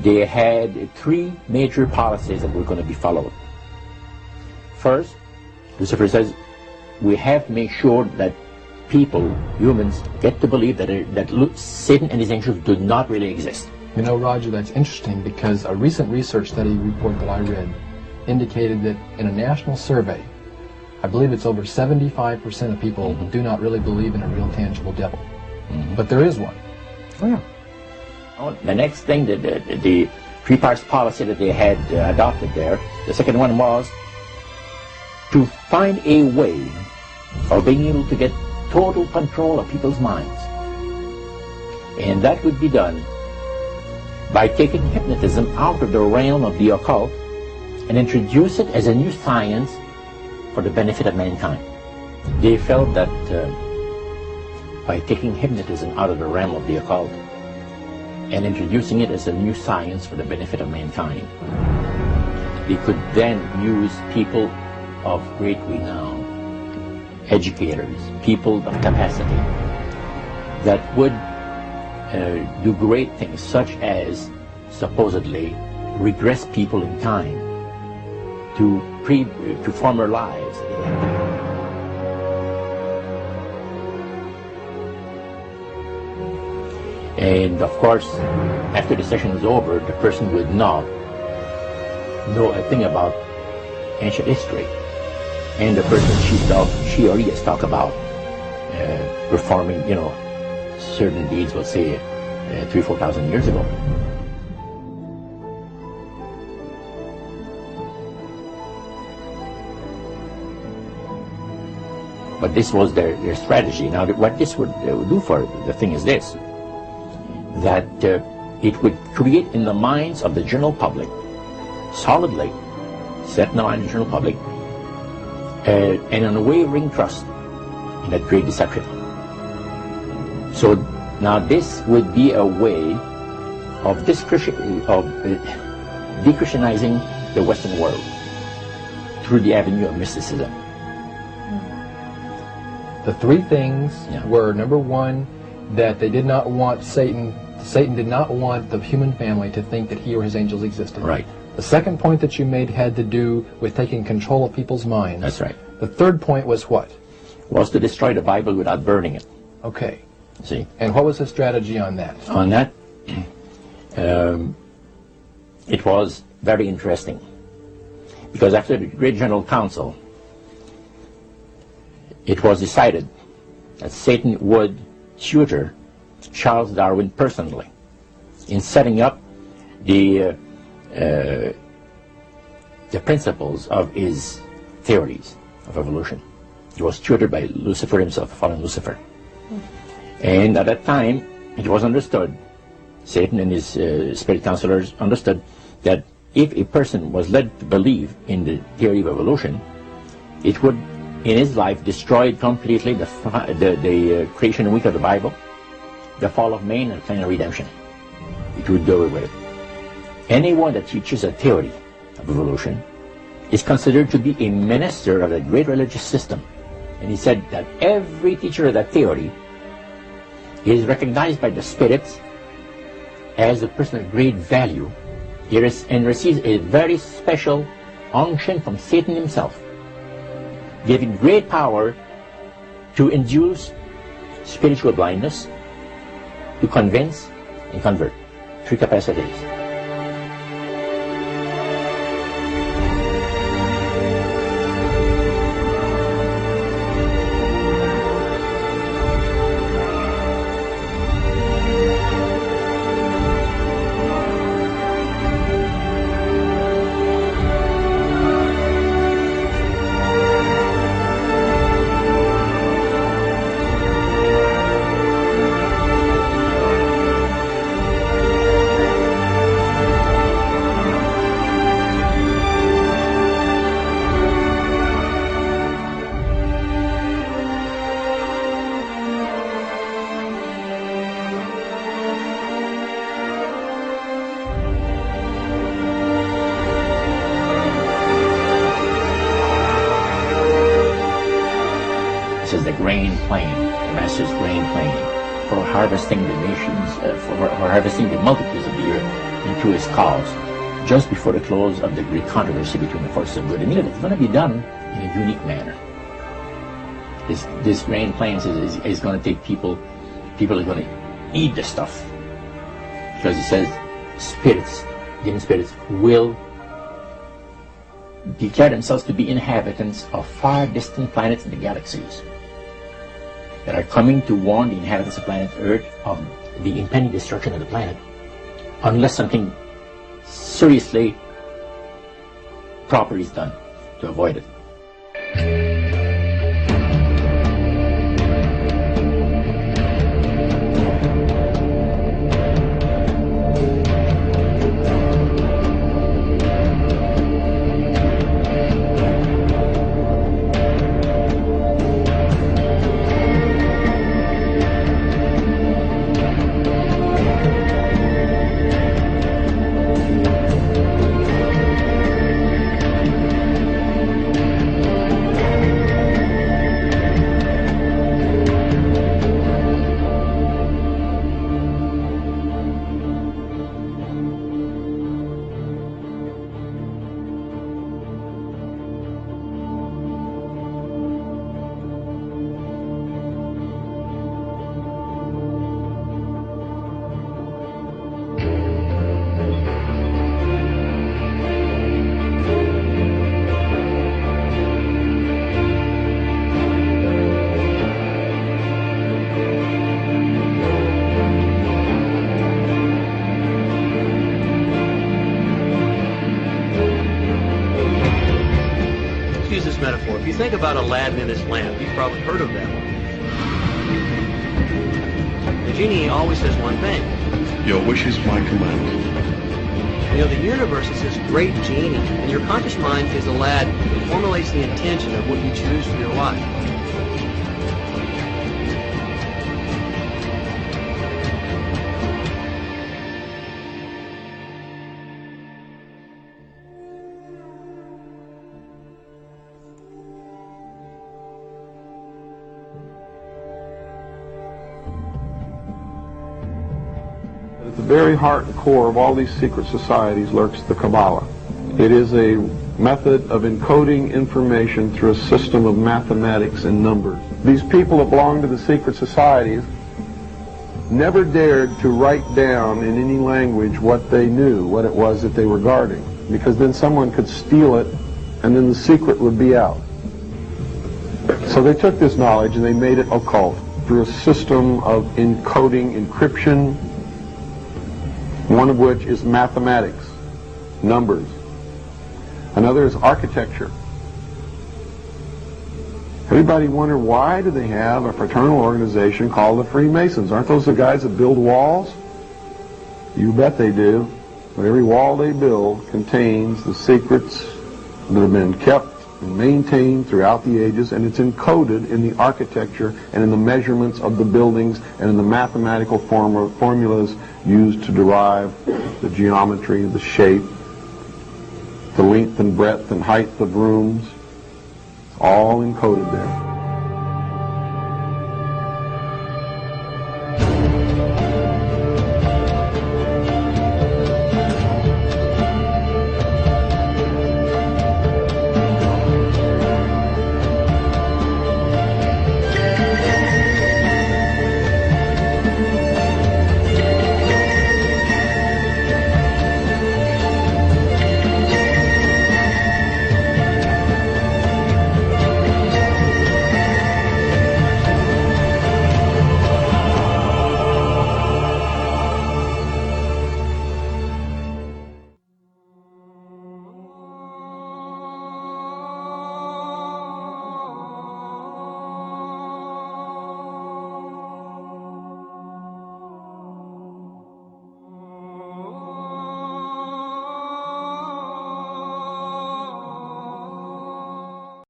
they had three major policies that were going to be followed. First, Lucifer says, we have to make sure that people, humans, get to believe that Satan and his angels do not really exist. You know, Roger, that's interesting because a recent research study report that I read indicated that in a national survey, I believe it's over 75% of people do not really believe in a real tangible devil. But there is one. Oh, yeah. The next thing, the three parts policy that they had adopted there, the second one was to find a way of being able to get total control of people's minds. And that would be done by taking hypnotism out of the realm of the occult and introduce it as a new science for the benefit of mankind. They felt that by taking hypnotism out of the realm of the occult and introducing it as a new science for the benefit of mankind, they could then use people of great renown, educators, people of capacity, that would do great things, such as supposedly regress people in time to former lives. And of course, after the session is over, the person would not know a thing about ancient history. And the person she or he has talked about performing, certain deeds, let's say, 3,000 or 4,000 years ago. But this was their strategy. Now, what this would do for the thing is this, that it would create in the minds of the general public, solidly set in the mind of the general public, an unwavering trust in that great deception. So now this would be a way of de-Christianizing the Western world through the avenue of mysticism. The three things were, number one, that they did not want Satan did not want the human family to think that he or his angels existed. Right. The second point that you made had to do with taking control of people's minds. That's right. The third point was what? Was to destroy the Bible without burning it. Okay. See? And what was the strategy on that? On that, it was very interesting. Because after the Great General Council, it was decided that Satan would tutor Charles Darwin personally in setting up the principles of his theories of evolution. He was tutored by Lucifer himself, fallen Lucifer. And at that time, it was understood, Satan and his spirit counselors understood, that if a person was led to believe in the theory of evolution, it would, in his life, destroy completely the creation week of the Bible, the fall of man, and plan of redemption. It would do away with it. Anyone that teaches a theory of evolution is considered to be a minister of a great religious system. And he said that every teacher of that theory is recognized by the spirits as a person of great value and receives a very special unction from Satan himself, giving great power to induce spiritual blindness, to convince and convert. Three capacities. The grain plain, the master's grain plain, for harvesting the nations, for harvesting the multitudes of the earth. into his cause just before the close of the great controversy between the forces of good and evil. It's going to be done in a unique manner. This grand plan is going to take people are going to eat the stuff. Because it says spirits, demon spirits, will declare themselves to be inhabitants of far distant planets in the galaxies that are coming to warn the inhabitants of planet Earth of the impending destruction of the planet unless something seriously proper is done to avoid it. Metaphor. If you think about Aladdin and his lamp, you've probably heard of that one. The genie always says one thing. Your wish is my command. You know, the universe is this great genie, and your conscious mind is Aladdin that formulates the intention of what you choose for your life. At the very heart and core of all these secret societies lurks the Kabbalah. It is a method of encoding information through a system of mathematics and numbers. These people that belong to the secret societies never dared to write down in any language what they knew, what it was that they were guarding, because then someone could steal it and then the secret would be out. So they took this knowledge and they made it occult through a system of encoding, encryption, one of which is mathematics, numbers. Another is architecture. Everybody wonder, why do they have a fraternal organization called the Freemasons? Aren't those the guys that build walls? You bet they do. But every wall they build contains the secrets that have been kept and maintained throughout the ages, and it's encoded in the architecture and in the measurements of the buildings and in the mathematical formulas used to derive the geometry, the shape, the length and breadth and height of rooms. It's all encoded there.